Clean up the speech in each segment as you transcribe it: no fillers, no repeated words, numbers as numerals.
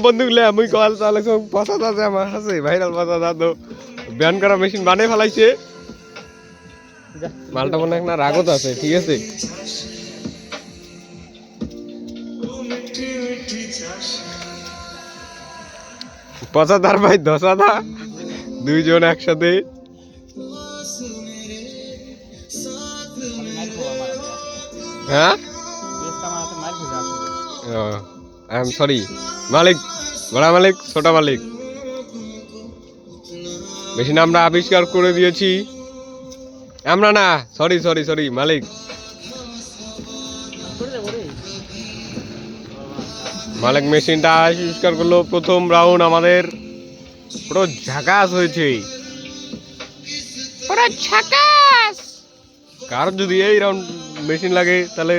বন্দুক লে মুই কল তাহলে পছাদ আছে আমার আছে ভাইরাল পছাদ তো ব্যান করা মেশিন বানিয়ে ফেলাইছে মালটা মনে হয় না রাগত আছে ঠিক আছে পছাদার ভাই দশাদা দুইজন একসাথে হ্যাঁ আই এম সরি মালিক বড় মালিক ছোট মালিক মেশিন আমরা আবিষ্কার করে দিয়েছি আমরা না সরি সরি সরি মালিক মালিক মেশিনটা আবিষ্কার করলো প্রথম রাউন্ড আমাদের পুরো ঝাকাস হয়েছে পুরো ঝাকাস কার যদি এই রাউন্ড মেশিন লাগে তাহলে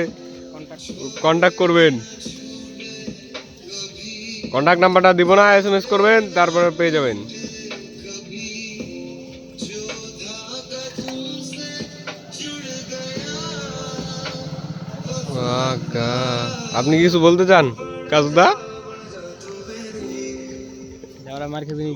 কন্টাক্ট করবেন কন্টাক্ট নাম্বারটা দিব না এসএমএস করবেন তারপরে পেয়ে যাবেন আপনি কিছু বলতে চান কাজদা মার খেয়ে